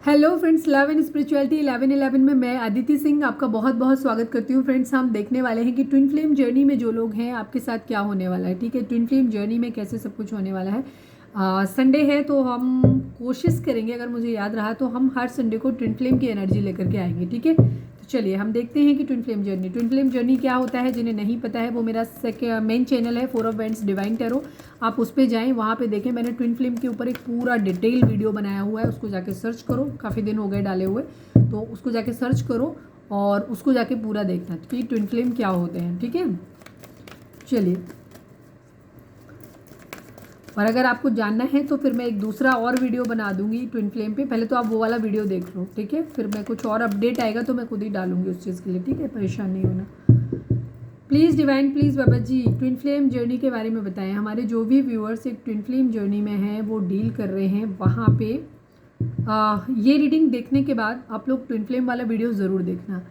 Hello friends, love and spirituality 1111 में मैं अदिति सिंह आपका बहुत बहुत स्वागत करती हूँ। फ्रेंड्स, हम देखने वाले हैं कि ट्विन फ्लेम जर्नी में जो लोग हैं आपके साथ क्या होने वाला है। ठीक है, ट्विन फ्लेम जर्नी में कैसे सब कुछ होने वाला है। संडे है तो हम कोशिश करेंगे, अगर मुझे याद रहा तो हम हर संडे को ट्विन फ्लेम की एनर्जी लेकर के आएंगे। ठीक है, तो चलिए हम देखते हैं कि ट्विन फ्लेम जर्नी क्या होता है। जिन्हें नहीं पता है वो मेरा मेन चैनल है 4 ऑफ वेंट्स डिवाइन टैरो, आप उस पर जाएं, वहाँ पे देखें। मैंने ट्विन फ्लेम के ऊपर एक पूरा डिटेल वीडियो बनाया हुआ है, उसको जाके सर्च करो। काफ़ी दिन हो गए डाले हुए, तो उसको जाके सर्च करो और उसको जाके पूरा देखना कि ट्विन फ्लेम क्या होते हैं। ठीक है, चलिए। और अगर आपको जानना है तो फिर मैं एक दूसरा और वीडियो बना दूंगी ट्विन फ्लेम पे। पहले तो आप वो वाला वीडियो देख लो, ठीक है। फिर मैं कुछ और अपडेट आएगा तो मैं खुद ही डालूंगी उस चीज़ के लिए, ठीक है। परेशान नहीं होना please. Divine please Baba ji twin flame journey के बारे में बताएं। हमारे जो भी व्यूअर्स एक ट्विन फ्लेम जर्नी में हैं वो डील कर रहे हैं, वहाँ पे ये रीडिंग देखने के बाद आप लोग ट्विन फ्लेम वाला वीडियो ज़रूर देखना,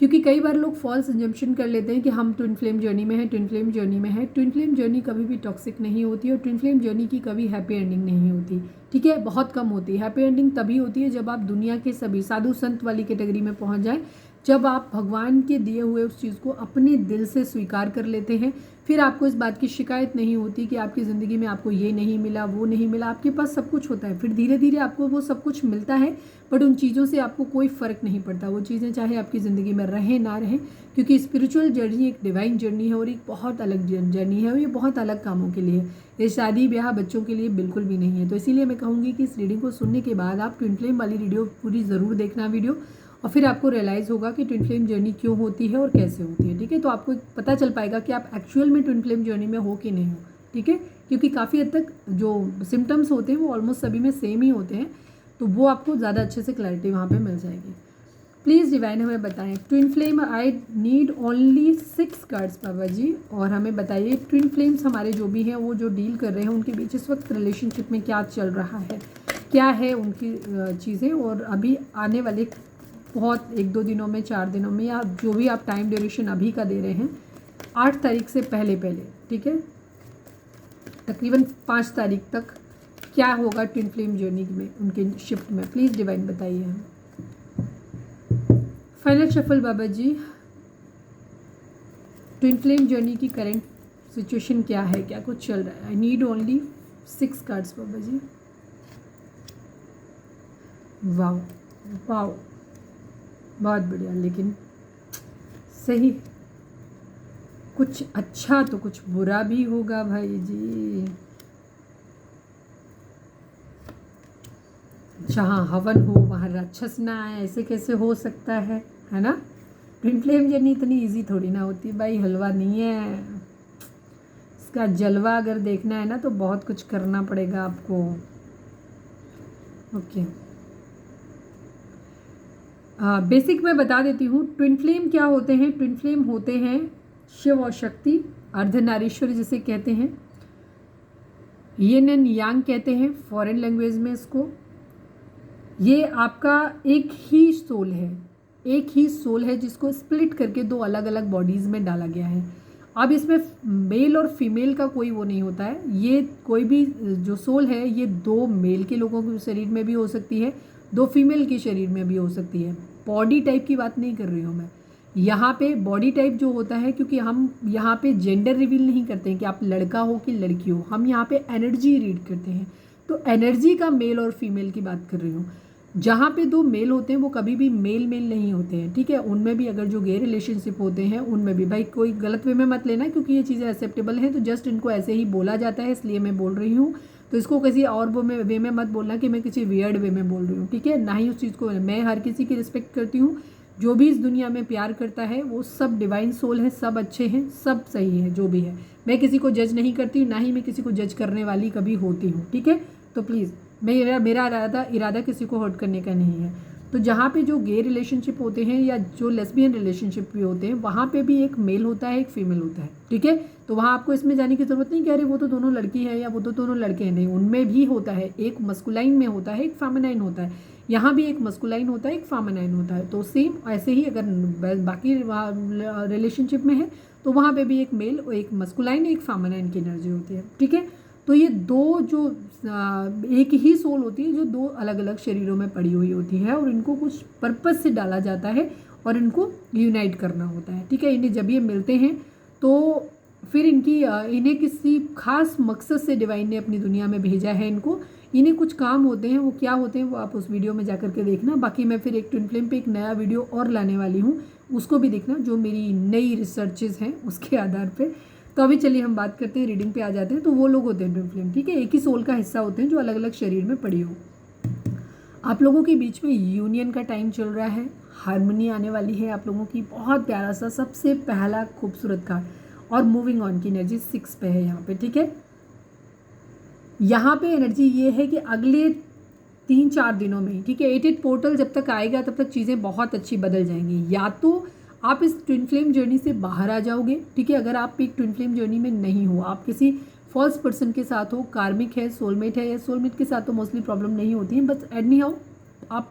क्योंकि कई बार लोग फॉल्स इंजम्पशन कर लेते हैं कि हम ट्विन फ्लेम जर्नी में हैं, ट्विन फ्लेम जर्नी में है। ट्विन फ्लेम जर्नी कभी भी टॉक्सिक नहीं होती और ट्विन फ्लेम जर्नी की कभी हैप्पी एंडिंग नहीं होती। ठीक है, बहुत कम होती है। हैप्पी एंडिंग तभी होती है जब आप दुनिया के सभी साधु संत वाली कैटेगरी में पहुंच जाएं, जब आप भगवान के दिए हुए उस चीज़ को अपने दिल से स्वीकार कर लेते हैं। फिर आपको इस बात की शिकायत नहीं होती कि आपकी ज़िंदगी में आपको ये नहीं मिला, वो नहीं मिला। आपके पास सब कुछ होता है, फिर धीरे धीरे आपको वो सब कुछ मिलता है, बट उन चीज़ों से आपको कोई फ़र्क नहीं पड़ता। वो चीज़ें चाहे आपकी ज़िंदगी में रहें ना रहें, क्योंकि स्पिरिचुअल जर्नी एक डिवाइन जर्नी है और एक बहुत अलग जर्नी है और ये बहुत अलग कामों के लिए है। ये शादी ब्याह बच्चों के लिए बिल्कुल भी नहीं है। तो इसीलिए मैं कहूँगी कि इस रीडिंग को सुनने के बाद आप ट्विन फ्लेम वाली वीडियो पूरी ज़रूर देखना वीडियो, और फिर आपको रियलाइज़ होगा कि ट्विन फ्लेम जर्नी क्यों होती है और कैसे होती है। ठीक है, तो आपको पता चल पाएगा कि आप एक्चुअल में ट्विन फ्लेम जर्नी में हो कि नहीं हो। ठीक है, क्योंकि काफ़ी हद तक जो सिम्टम्स होते हैं वो ऑलमोस्ट सभी में सेम ही होते हैं, तो वो आपको ज़्यादा अच्छे से क्लैरिटी वहाँ पे मिल जाएगी। प्लीज़ डिवाइन हमें बताएं twin flame. I need only 6 cards Baba ji, और हमें बताइए ट्विन फ्लेम्स हमारे जो भी हैं वो जो डील कर रहे हैं उनके बीच इस वक्त रिलेशनशिप में क्या चल रहा है, क्या है उनकी चीज़ें, और अभी आने वाले बहुत 1-2 दिनों में, 4 दिनों में, या जो भी आप टाइम ड्यूरेशन अभी का दे रहे हैं 8 तारीख से पहले पहले, ठीक है, तकरीबन 5 तारीख तक क्या होगा ट्विन फ्लेम जर्नी में, उनके शिफ्ट में। प्लीज़ डिवाइन बताइए हमें। Final shuffle Baba ji, twin flame journey की करंट सिचुएशन क्या है, क्या कुछ चल रहा है। I need only 6 cards Baba ji. Wow wow, बहुत बढ़िया, लेकिन सही, कुछ अच्छा तो कुछ बुरा भी होगा भाई जी। जहाँ हवन हो वहाँ राक्षस ना आए, ऐसे कैसे हो सकता है ना। ट्विन फ्लेम जर्नी इतनी इजी थोड़ी ना होती भाई, हलवा नहीं है। इसका जलवा अगर देखना है ना तो बहुत कुछ करना पड़ेगा आपको। ओके, बेसिक मैं बता देती हूँ ट्विन फ्लेम क्या होते हैं। ट्विन फ्लेम होते हैं शिव और शक्ति, अर्धनारीश्वर जिसे कहते हैं, यिन एंड यांग कहते हैं फॉरेन लैंग्वेज में इसको। ये आपका एक ही सोल है, एक ही सोल है जिसको स्प्लिट करके 2 अलग अलग बॉडीज़ में डाला गया है। अब इसमें मेल और फीमेल का कोई वो नहीं होता है। ये कोई भी जो सोल है ये 2 मेल के लोगों के शरीर में भी हो सकती है, 2 फीमेल के शरीर में भी हो सकती है। बॉडी टाइप की बात नहीं कर रही हूँ मैं यहाँ पे। बॉडी टाइप जो होता है, क्योंकि हम यहाँ पे जेंडर रिवील नहीं करते हैं कि आप लड़का हो कि लड़की हो, हम यहाँ पे एनर्जी रीड करते हैं। तो एनर्जी का मेल और फीमेल की बात कर रही हूँ। जहाँ पे 2 मेल होते हैं वो कभी भी मेल नहीं होते हैं, ठीक है। उनमें भी अगर जो गे रिलेशनशिप होते हैं उनमें भी, भाई कोई गलत वे में मत लेना, क्योंकि ये चीज़ें एक्सेप्टेबल हैं, तो जस्ट इनको ऐसे ही बोला जाता है इसलिए मैं बोल रही हूँ। तो इसको किसी और वे में मत बोलना कि मैं किसी वियर्ड वे में बोल रही हूँ, ठीक है। ना ही उस चीज़ को, मैं हर किसी की रिस्पेक्ट करती हूँ। जो भी इस दुनिया में प्यार करता है वो सब डिवाइन सोल है, सब अच्छे हैं, सब सही है जो भी है। मैं किसी को जज नहीं करती, ना ही मैं किसी को जज करने वाली कभी होती हूँ, ठीक है। तो प्लीज़, मेरा इरादा किसी को हर्ट करने का नहीं है। तो जहाँ पे जो गे रिलेशनशिप होते हैं या जो लेस्बियन रिलेशनशिप भी होते हैं वहाँ पे भी एक मेल होता है, एक फीमेल होता है, ठीक है। तो वहाँ आपको इसमें जाने की ज़रूरत नहीं कि अरे वो तो दोनों लड़की है या वो तो दोनों लड़के हैं, नहीं, उनमें भी होता है। एक मस्कुलाइन में होता है, एक फेमिनाइन होता है। यहाँ भी एक मस्कुलाइन होता है, एक फेमिनाइन होता है। तो सेम ऐसे ही अगर बाकी रिलेशनशिप में है तो वहाँ पे भी एक मेल और एक मस्कुलाइन, एक फेमिनाइन की एनर्जी होती है, ठीक है। तो ये दो जो एक ही सोल होती है जो दो अलग अलग शरीरों में पड़ी हुई होती है, और इनको कुछ पर्पस से डाला जाता है और इनको यूनाइट करना होता है, ठीक है। इन्हें जब ये मिलते हैं तो फिर इन्हें किसी खास मकसद से डिवाइन ने अपनी दुनिया में भेजा है इनको। इन्हें कुछ काम होते हैं, वो क्या होते हैं वो आप उस वीडियो में जा कर के देखना। बाकी मैं फिर एक ट्विन फ्लेम पे एक नया वीडियो और लाने वाली हूँ, उसको भी देखना, जो मेरी नई रिसर्चेज हैं उसके आधार पर। तो अभी चलिए हम बात करते हैं, रीडिंग पे आ जाते हैं। तो वो लोग होते हैं ट्विन फ्लेम, ठीक है, एक ही सोल का हिस्सा होते हैं जो अलग अलग शरीर में पड़ी हो। आप लोगों के बीच में यूनियन का टाइम चल रहा है, हारमोनी आने वाली है आप लोगों की। बहुत प्यारा सा सबसे पहला खूबसूरत कार्ड, और मूविंग ऑन की एनर्जी 6 पे है यहाँ पे, ठीक है। यहाँ पे एनर्जी ये है कि अगले 3-4 दिनों में, ठीक है, 8 पोर्टल जब तक आएगा तब तक चीज़ें बहुत अच्छी बदल जाएंगी। या तो आप इस ट्विन फ्लेम जर्नी से बाहर आ जाओगे, ठीक है, अगर आप एक ट्विन फ्लेम जर्नी में नहीं हो, आप किसी फॉल्स पर्सन के साथ हो, कार्मिक है, सोलमेट है, या सोलमेट के साथ तो मोस्टली प्रॉब्लम नहीं होती है, बस एनी हाउ आप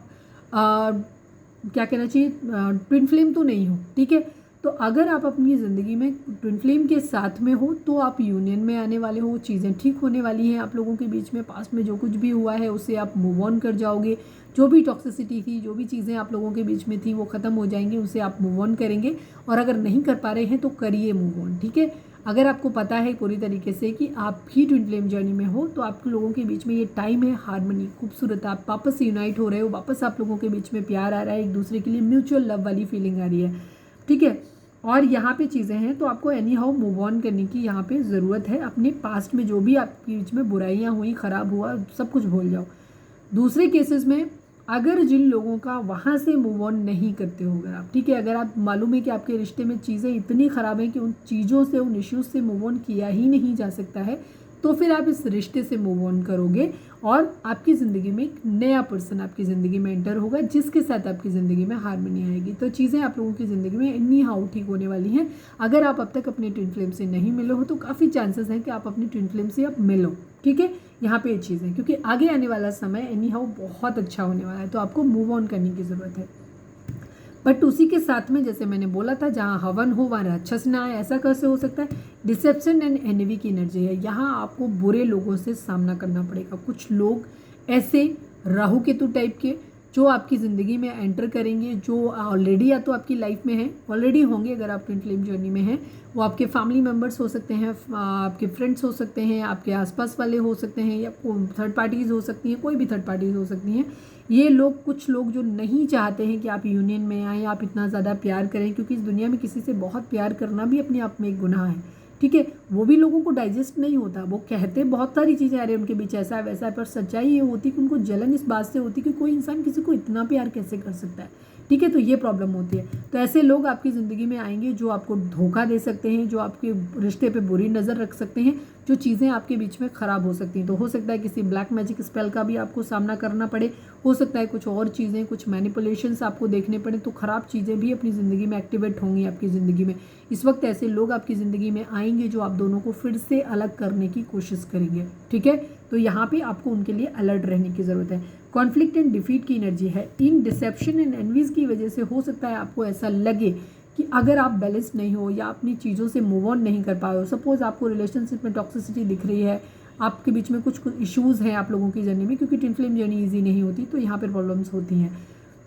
क्या कहना चाहिए, ट्विन फ्लेम तो नहीं हो, ठीक है। तो अगर आप अपनी ज़िंदगी में ट्विन फ्लेम के साथ में हो तो आप यूनियन में आने वाले हो, चीज़ें ठीक होने वाली हैं आप लोगों के बीच में। पास्ट में जो कुछ भी हुआ है उससे आप मूव ऑन कर जाओगे, जो भी टॉक्सिसिटी थी, जो भी चीज़ें आप लोगों के बीच में थी वो ख़त्म हो जाएंगी, उससे आप मूव ऑन करेंगे। और अगर नहीं कर पा रहे हैं तो करिए मूव ऑन, ठीक है। अगर आपको पता है पूरी तरीके से कि आप ही ट्विन फ्लेम जर्नी में हो तो आप लोगों के बीच में ये टाइम है हार्मनी, खूबसूरत, आप वापस से यूनाइट हो रहे हो, वापस आप लोगों के बीच में प्यार आ रहा है, एक दूसरे के लिए म्यूचुअल लव वाली फीलिंग आ रही है, ठीक है। और यहाँ पे चीज़ें हैं तो आपको एनी हाउ मूव ऑन करने की यहाँ पे ज़रूरत है। अपने पास्ट में जो भी आपके बीच में बुराइयाँ हुई, ख़राब हुआ, सब कुछ भूल जाओ। दूसरे केसेस में अगर जिन लोगों का वहाँ से मूव ऑन नहीं करते हो अगर आप, ठीक है, अगर आप मालूम है कि आपके रिश्ते में चीज़ें इतनी ख़राब हैं कि उन चीज़ों से, उन इश्यूज़ से मूव ऑन किया ही नहीं जा सकता है, तो फिर आप इस रिश्ते से मूव ऑन करोगे और आपकी ज़िंदगी में एक नया पर्सन आपकी ज़िंदगी में एंटर होगा जिसके साथ आपकी ज़िंदगी में हार्मनी आएगी। तो चीज़ें आप लोगों की ज़िंदगी में एनी हाउ ठीक होने वाली हैं। अगर आप अब तक अपने ट्विन फ्लेम से नहीं मिले हो तो काफ़ी चांसेस हैं कि आप अपनी ट्विन फ्लेम से अब मिलो, ठीक है। यहाँ पे ये चीज़ें, क्योंकि आगे आने वाला समय एनी हाउ बहुत अच्छा होने वाला है, तो आपको मूव ऑन करने की ज़रूरत है। बट उसी के साथ में जैसे मैंने बोला था, जहाँ हवन हो वहाँ राक्षस ना आए, ऐसा कैसे हो सकता है। डिसेप्शन एंड एनवी की एनर्जी है, यहाँ आपको बुरे लोगों से सामना करना पड़ेगा। कुछ लोग ऐसे राहु केतु टाइप के जो आपकी ज़िंदगी में एंटर करेंगे, जो ऑलरेडी या तो आपकी लाइफ में हैं, ऑलरेडी होंगे अगर आप ट्विन फ्लेम जर्नी में हैं। वो आपके फैमिली मेम्बर्स हो सकते हैं, आपके फ्रेंड्स हो सकते हैं, आपके आसपास वाले हो सकते हैं, या थर्ड पार्टीज़ हो सकती हैं, कोई भी थर्ड पार्टीज़ हो सकती हैं। ये लोग, कुछ लोग जो नहीं चाहते हैं कि आप यूनियन में आएँ, आप इतना ज़्यादा प्यार करें, क्योंकि इस दुनिया में किसी से बहुत प्यार करना भी अपने आप में एक गुनाह है, ठीक है। वो भी लोगों को डाइजेस्ट नहीं होता, वो कहते बहुत सारी चीज़ें आ रही है उनके बीच ऐसा है वैसा है, पर सच्चाई ये होती कि उनको जलन इस बात से होती कि कोई इंसान किसी को इतना प्यार कैसे कर सकता है, ठीक है। तो ये प्रॉब्लम होती है। तो ऐसे लोग आपकी ज़िंदगी में आएंगे जो आपको धोखा दे सकते हैं, जो आपके रिश्ते पे बुरी नज़र रख सकते हैं, जो चीज़ें आपके बीच में ख़राब हो सकती हैं। तो हो सकता है किसी ब्लैक मैजिक स्पेल का भी आपको सामना करना पड़े, हो सकता है कुछ और चीज़ें, कुछ मैनिपुलेशंस आपको देखने पड़े, तो ख़राब चीज़ें भी अपनी ज़िंदगी में एक्टिवेट होंगी आपकी ज़िंदगी में। इस वक्त ऐसे लोग आपकी ज़िंदगी में आएंगे जो आप दोनों को फिर से अलग करने की कोशिश करेंगे, ठीक है। तो यहाँ पे आपको उनके लिए अलर्ट रहने की ज़रूरत है। कॉन्फ्लिक्ट एंड डिफीट की एनर्जी है। इन डिसेप्शन एंड एनवीज की वजह से हो सकता है आपको ऐसा लगे कि अगर आप बैलेंस नहीं हो या अपनी चीज़ों से मूव ऑन नहीं कर पाए हो, सपोज़ आपको रिलेशनशिप में टॉक्सिसिटी दिख रही है, आपके बीच में कुछ इश्यूज़ हैं आप लोगों की जर्नी में, क्योंकि ट्विन फ्लेम जर्नी ईजी नहीं होती, तो यहाँ पर प्रॉब्लम्स होती हैं।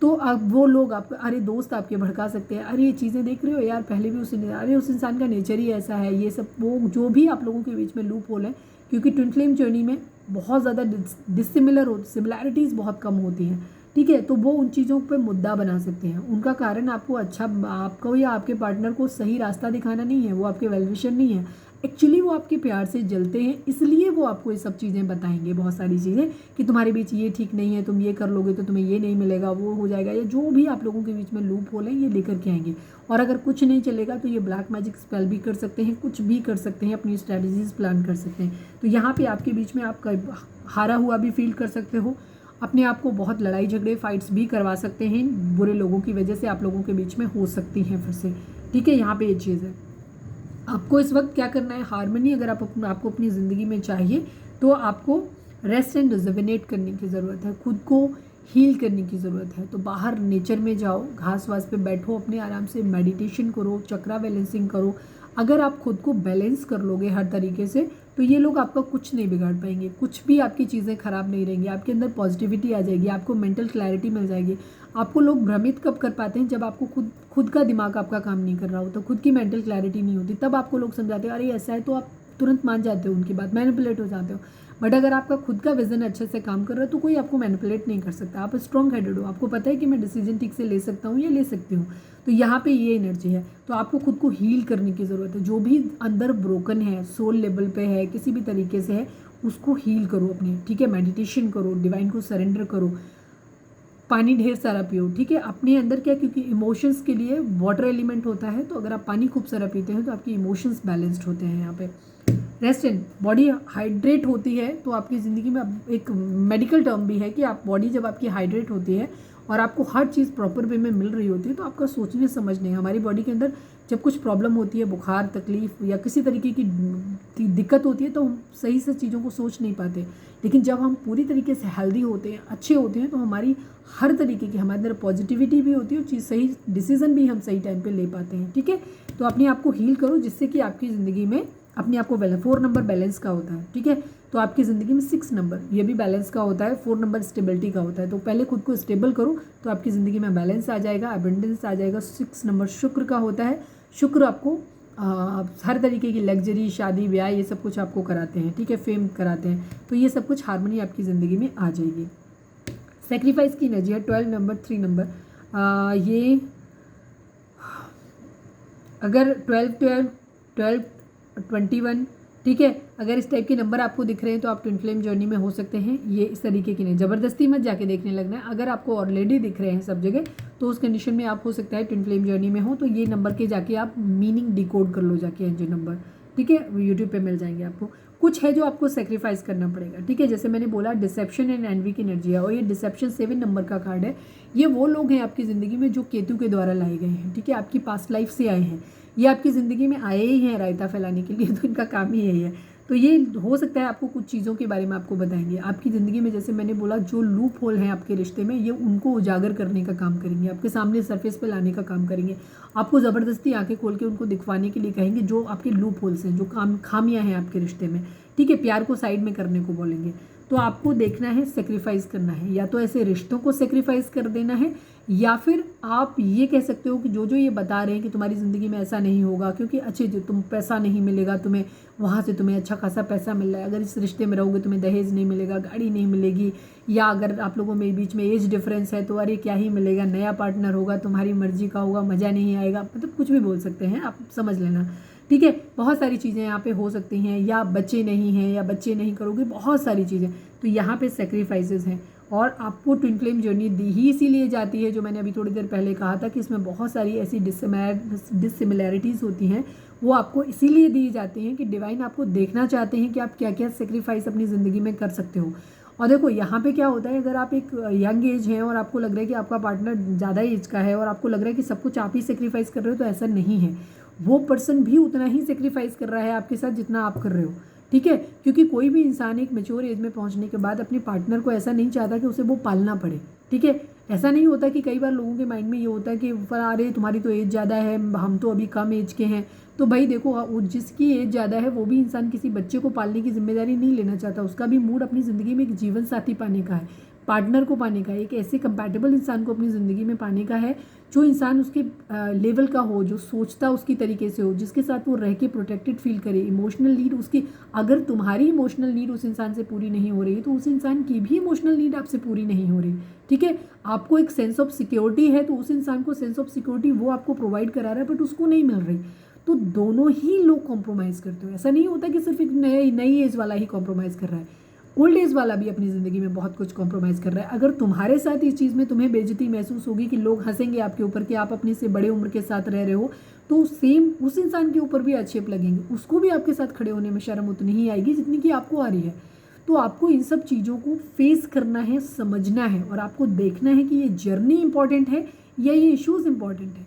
तो अब वो लोग आप, अरे दोस्त आपके भड़का सकते हैं, अरे ये चीज़ें देख रहे हो यार, पहले भी अरे उस इंसान का नेचर ही ऐसा है, ये सब वो जो भी आप लोगों के बीच में लूप होल है, क्योंकि ट्विन फ्लेम जर्नी में बहुत ज़्यादा सिमिलैरिटीज़ बहुत कम होती हैं, ठीक है। तो वो उन चीज़ों पे मुद्दा बना सकते हैं। उनका कारण आपको आपको या आपके पार्टनर को सही रास्ता दिखाना नहीं है, वो आपके वेलविशर नहीं है, एक्चुअली वो आपके प्यार से जलते हैं, इसलिए वो आपको ये सब चीज़ें बताएंगे, बहुत सारी चीज़ें कि तुम्हारे बीच ये ठीक नहीं है, तुम ये कर लोगे तो तुम्हें ये नहीं मिलेगा, वो हो जाएगा, या जो भी आप लोगों के बीच में लूप होल है ये लेकर के आएंगे। और अगर कुछ नहीं चलेगा तो ये ब्लैक मैजिक स्पेल भी कर सकते हैं, कुछ भी कर सकते हैं, अपनी स्ट्रैटेजीज प्लान कर सकते हैं। तो यहाँ पे आपके बीच में आप हारा हुआ भी फील कर सकते हो, अपने आप को बहुत लड़ाई झगड़े फाइट्स भी करवा सकते हैं, बुरे लोगों की वजह से आप लोगों के बीच में हो सकती हैं फिर से, ठीक है। यहाँ पे ये चीज़ है, आपको इस वक्त क्या करना है, हार्मनी अगर आपको अपनी ज़िंदगी में चाहिए तो आपको रेस्ट एंड रिजुविनेट करने की ज़रूरत है, खुद को हील करने की ज़रूरत है। तो बाहर नेचर में जाओ, घास वास पे बैठो, अपने आराम से मेडिटेशन करो, चक्रा बैलेंसिंग करो। अगर आप खुद को बैलेंस कर लोगे हर तरीके से तो ये लोग आपका कुछ नहीं बिगाड़ पाएंगे, कुछ भी आपकी चीज़ें खराब नहीं रहेंगी, आपके अंदर पॉजिटिविटी आ जाएगी, आपको मेंटल क्लैरिटी मिल जाएगी। आपको लोग भ्रमित कब कर पाते हैं, जब आपको खुद का दिमाग आपका काम नहीं कर रहा हो, तो खुद की मेंटल क्लैरिटी नहीं होती, तब आपको लोग समझाते हैं अरे ऐसा है, तो आप तुरंत मान जाते हो उनकी बात, मैनिपुलेट हो जाते हो। बट अगर आपका खुद का विजन अच्छे से काम कर रहा है तो कोई आपको मैनिपुलेट नहीं कर सकता। आप स्ट्रॉन्ग हेडेड हो, आपको पता है कि मैं डिसीजन ठीक से ले सकता हूँ या ले सकती हूँ। तो यहाँ पे ये एनर्जी है। तो आपको खुद को हील करने की ज़रूरत है। जो भी अंदर ब्रोकन है, सोल लेवल पे है, किसी भी तरीके से है, उसको हील करो अपने, ठीक है। मेडिटेशन करो, डिवाइन को सरेंडर करो, पानी ढेर सारा पियो, ठीक है। अपने अंदर क्या, क्योंकि इमोशंस के लिए वाटर एलिमेंट होता है, तो अगर आप पानी खूब सारा पीते हैं तो आपके इमोशंस बैलेंस्ड होते हैं। यहाँ पे रेस्ट एंड बॉडी हाइड्रेट होती है तो आपकी ज़िंदगी में, अब एक मेडिकल टर्म भी है कि आप बॉडी जब आपकी हाइड्रेट होती है और आपको हर चीज़ प्रॉपर वे में मिल रही होती है, तो आपका सोचने समझने, हमारी बॉडी के अंदर जब कुछ प्रॉब्लम होती है, बुखार, तकलीफ या किसी तरीके की दिक्कत होती है, तो हम सही से चीज़ों को सोच नहीं पाते। लेकिन जब हम पूरी तरीके से हेल्दी होते हैं, अच्छे होते हैं, तो हमारी हर तरीके की हमारे अंदर पॉजिटिविटी भी होती है और चीज़ सही डिसीजन भी हम सही टाइम पे ले पाते हैं, ठीक है। तो अपने आप को हील करो, जिससे कि आपकी ज़िंदगी में अपने आप को 4 नंबर बैलेंस का होता है, ठीक है। तो आपकी ज़िंदगी में 6 नंबर ये भी बैलेंस का होता है, 4 नंबर स्टेबिलिटी का होता है। तो पहले खुद को स्टेबल करो तो आपकी ज़िंदगी में बैलेंस आ जाएगा, अबंडेंस आ जाएगा। 6 नंबर शुक्र का होता है। शुक्र आपको हर तरीके की लग्जरी, शादी ब्याह, ये सब कुछ आपको कराते हैं, ठीक है, फेम कराते हैं। तो ये सब कुछ हार्मनी आपकी ज़िंदगी में आ जाएगी। सेक्रीफाइस की एनर्जी है 12 नंबर, 3 नंबर। ये अगर 12, 21, ठीक है, अगर इस टाइप के नंबर आपको दिख रहे हैं तो आप ट्विन फ्लेम जर्नी में हो सकते हैं। ये इस तरीके की नहीं, ज़बरदस्ती मत जाके देखने लगना है। अगर आपको ऑलरेडी दिख रहे हैं सब जगह, तो उस कंडीशन में आप हो सकता है ट्विन फ्लेम जर्नी में हो। तो ये नंबर के जाके आप मीनिंग डिकोड कर लो जाके, एंजल नंबर, ठीक है, यूट्यूब पे मिल जाएंगे आपको। कुछ है जो आपको सेक्रीफाइस करना पड़ेगा, ठीक है। जैसे मैंने बोला डिसेप्शन एंड एनवी की एनर्जी है, और ये डिसेप्शन 7 नंबर का कार्ड है। ये वो लोग हैं आपकी ज़िंदगी में जो केतु के द्वारा लाए गए हैं, ठीक है, आपकी पास्ट लाइफ से आए हैं, ये आपकी ज़िंदगी में आए ही हैं रायता फैलाने के लिए। तो इनका काम ही यही है। तो ये हो सकता है आपको कुछ चीज़ों के बारे में आपको बताएंगे आपकी ज़िंदगी में। जैसे मैंने बोला, जो लूप होल हैं आपके रिश्ते में, ये उनको उजागर करने का काम करेंगे, आपके सामने सरफेस पे लाने का काम करेंगे। आपको ज़बरदस्ती आंखें खोल के उनको दिखवाने के लिए कहेंगे जो आपके लूप होल्स हैं, जो खामियां हैं आपके रिश्ते में, ठीक है। प्यार को साइड में करने को बोलेंगे। तो आपको देखना है, सेक्रीफाइस करना है, या तो ऐसे रिश्तों को सेक्रीफाइस कर देना है, या फिर आप ये कह सकते हो कि जो जो ये बता रहे हैं कि तुम्हारी ज़िंदगी में ऐसा नहीं होगा, क्योंकि अच्छे जो तुम पैसा नहीं मिलेगा तुम्हें, वहाँ से तुम्हें अच्छा खासा पैसा मिल रहा है, अगर इस रिश्ते में रहोगे तुम्हें दहेज नहीं मिलेगा, गाड़ी नहीं मिलेगी, या अगर आप लोगों में बीच में एज डिफरेंस है तो अरे क्या ही मिलेगा, नया पार्टनर होगा, तुम्हारी मर्जी का होगा, मज़ा नहीं आएगा, मतलब कुछ भी बोल सकते हैं, आप समझ लेना, ठीक है। बहुत सारी चीज़ें यहाँ पे हो सकती हैं, या बच्चे नहीं हैं, या बच्चे नहीं करोगे, बहुत सारी चीज़ें। तो यहाँ पे सेक्रीफाइसेस हैं, और आपको ट्विन फ्लेम जर्नी दी ही इसीलिए जाती है, जो मैंने अभी थोड़ी देर पहले कहा था कि इसमें बहुत सारी ऐसी डिसिमिलैरिटीज़ होती हैं, वो आपको इसीलिए दी जाती हैं कि डिवाइन आपको देखना चाहते हैं कि आप क्या क्या सेक्रीफाइस अपनी ज़िंदगी में कर सकते हो। और देखो यहाँ पे क्या होता है, अगर आप एक यंग एज हैं और आपको लग रहा है कि आपका पार्टनर ज़्यादा एज का है और आपको लग रहा है कि सब कुछ आप ही सेक्रीफाइस कर रहे हो, तो ऐसा नहीं है। वो पर्सन भी उतना ही सेक्रीफाइस कर रहा है आपके साथ जितना आप कर रहे हो, ठीक है। क्योंकि कोई भी इंसान एक मैच्योर एज में पहुंचने के बाद अपने पार्टनर को ऐसा नहीं चाहता कि उसे वो पालना पड़े, ठीक है। ऐसा नहीं होता कि कई बार लोगों के माइंड में ये होता है कि अरे तुम्हारी तो एज ज़्यादा है, हम तो अभी कम एज के हैं। तो भाई देखो, जिसकी एज ज़्यादा है वो भी इंसान किसी बच्चे को पालने की जिम्मेदारी नहीं लेना चाहता। उसका भी मूड अपनी ज़िंदगी में एक जीवन साथी पाने का है, पार्टनर को पाने का है, एक ऐसे कंपैटिबल इंसान को अपनी ज़िंदगी में पाने का है जो इंसान उसके लेवल का हो, जो सोचता उसकी तरीके से हो, जिसके साथ वो रह के प्रोटेक्टेड फील करे। इमोशनल नीड उसकी, अगर तुम्हारी इमोशनल नीड उस इंसान से पूरी नहीं हो रही तो उस इंसान की भी इमोशनल नीड आपसे पूरी नहीं हो रही, ठीक है। आपको एक सेंस ऑफ सिक्योरिटी है तो उस इंसान को सेंस ऑफ सिक्योरिटी वो आपको प्रोवाइड करा रहा है, बट उसको नहीं मिल रही। तो दोनों ही लोग कॉम्प्रोमाइज़ करते हो। ऐसा नहीं होता कि सिर्फ एक नई एज वाला ही कॉम्प्रोमाइज़ कर रहा है, ओल्ड एज वाला भी अपनी ज़िंदगी में बहुत कुछ कॉम्प्रोमाइज़ कर रहा है। अगर तुम्हारे साथ इस चीज़ में तुम्हें बेइज्जती महसूस होगी कि लोग हंसेंगे आपके ऊपर कि आप अपने से बड़े उम्र के साथ रह रहे हो, तो सेम उस इंसान के ऊपर भी आक्षेप लगेंगे, उसको भी आपके साथ खड़े होने में शर्म उतनी ही आएगी जितनी कि आपको आ रही है। तो आपको इन सब चीज़ों को फेस करना है, समझना है, और आपको देखना है कि ये जर्नी इंपॉर्टेंट है या ये इश्यूज़ इंपॉर्टेंट है,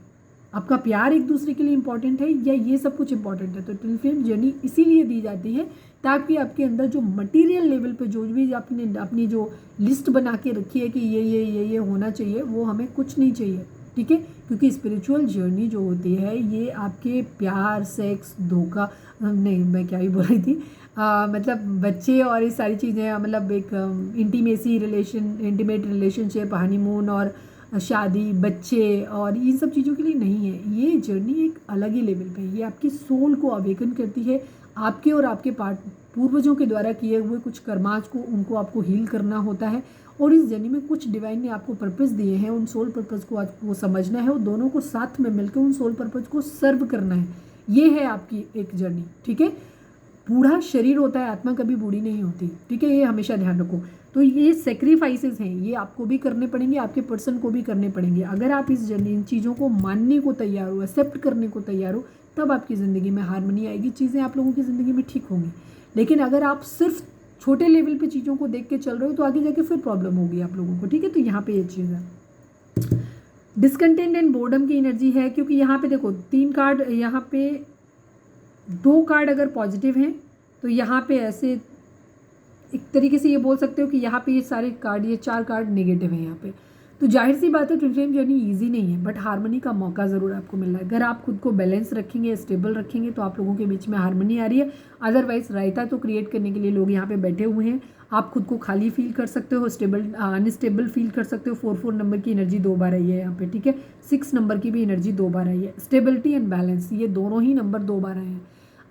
आपका प्यार एक दूसरे के लिए इंपॉर्टेंट है या ये सब कुछ इंपॉर्टेंट है। तो ट्विन फ्लेम जर्नी इसीलिए दी जाती है ताकि आपके अंदर जो मटेरियल लेवल पे जो भी आपने अपनी जो लिस्ट बना के रखी है कि ये होना चाहिए, वो हमें कुछ नहीं चाहिए, ठीक है। क्योंकि स्पिरिचुअल जर्नी जो होती है ये आपके प्यार, सेक्स, धोखा नहीं, मैं क्या ही बोल रही थी, मतलब बच्चे और ये सारी चीज़ें, मतलब एक इंटीमेट रिलेशनशिप, हनीमून और शादी, बच्चे और इन सब चीज़ों के लिए नहीं है। ये जर्नी एक अलग ही लेवल पे है। ये आपकी सोल को अवेकन करती है। आपके और आपके पूर्वजों के द्वारा किए हुए कुछ कर्माज को, उनको आपको हील करना होता है। और इस जर्नी में कुछ डिवाइन ने आपको पर्पस दिए हैं, उन सोल पर्पस को आपको समझना है और दोनों को साथ में मिलकर उन सोल पर्पस को सर्व करना है। ये है आपकी एक जर्नी, ठीक है। बूढ़ा शरीर होता है, आत्मा कभी बूढ़ी नहीं होती, ठीक है, ये हमेशा ध्यान रखो। तो ये सेक्रीफाइसेस हैं, ये आपको भी करने पड़ेंगे, आपके पर्सन को भी करने पड़ेंगे। अगर आप इस जर्नी, इन चीज़ों को मानने को तैयार हो, एक्सेप्ट करने को तैयार हो, तब आपकी ज़िंदगी में हारमोनी आएगी, चीज़ें आप लोगों की ज़िंदगी में ठीक होंगी। लेकिन अगर आप सिर्फ छोटे लेवल पे चीज़ों को देख के चल रहे हो तो आगे जाके फिर प्रॉब्लम होगी आप लोगों को, ठीक है। तो यहाँ पे ये चीज़ है, डिसकंटेंट एंड बोर्डम की एनर्जी है, क्योंकि यहाँ पे देखो 3 कार्ड, यहाँ पे 2 कार्ड अगर पॉजिटिव हैं तो यहाँ पे ऐसे एक तरीके से ये बोल सकते हो कि यहाँ पे ये सारे कार्ड, ये 4 कार्ड नेगेटिव हैं यहाँ पे। तो जाहिर सी बात है ट्विन फ्लेम जर्नी ईजी नहीं है, बट हारमोनी का मौका ज़रूर आपको मिल रहा है। अगर आप खुद को बैलेंस रखेंगे, स्टेबल रखेंगे, तो आप लोगों के बीच में हारमोनी आ रही है। अदरवाइज रायता तो क्रिएट करने के लिए लोग यहाँ पे बैठे हुए हैं। आप खुद को खाली फील कर सकते हो, अनस्टेबल फील कर सकते हो। 4 नंबर की एनर्जी 2 बार आई है यहाँ पे, ठीक है। 6 नंबर की भी एनर्जी 2 बार आई है। स्टेबिलिटी एंड बैलेंस, ये दोनों ही नंबर 2 बार आए हैं।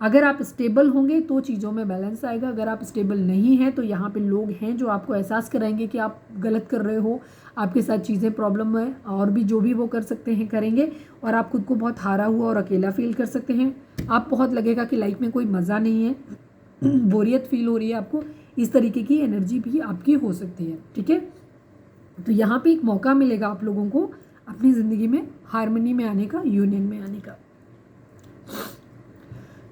अगर आप स्टेबल होंगे तो चीज़ों में बैलेंस आएगा। अगर आप स्टेबल नहीं हैं तो यहाँ पे लोग हैं जो आपको एहसास कराएंगे कि आप गलत कर रहे हो, आपके साथ चीज़ें प्रॉब्लम है, और भी जो भी वो कर सकते हैं करेंगे। और आप खुद को बहुत हारा हुआ और अकेला फील कर सकते हैं। आप बहुत लगेगा कि लाइफ में कोई मज़ा नहीं है, बोरियत फील हो रही है आपको। इस तरीके की एनर्जी भी आपकी हो सकती है, ठीक है। तो यहाँ पे एक मौका मिलेगा आप लोगों को अपनी ज़िंदगी में हारमोनी में आने का, यूनियन में आने का।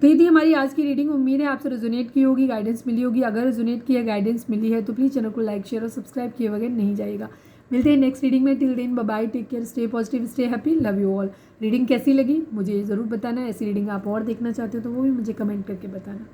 तो ये थी हमारी आज की रीडिंग। उम्मीद है आपसे रेजोनेट की होगी, गाइडेंस मिली होगी। अगर रेजोनेट की है, गाइडेंस मिली है, तो प्लीज़ चैनल को लाइक, शेयर और सब्सक्राइब किए बगैर नहीं जाएगा। मिलते हैं नेक्स्ट रीडिंग में। Till then bye bye, take care, stay positive, stay happy, love you all. Reading कैसी लगी मुझे ज़रूर बताना। ऐसी रीडिंग आप और देखना चाहते हो तो वो भी मुझे कमेंट करके बताना।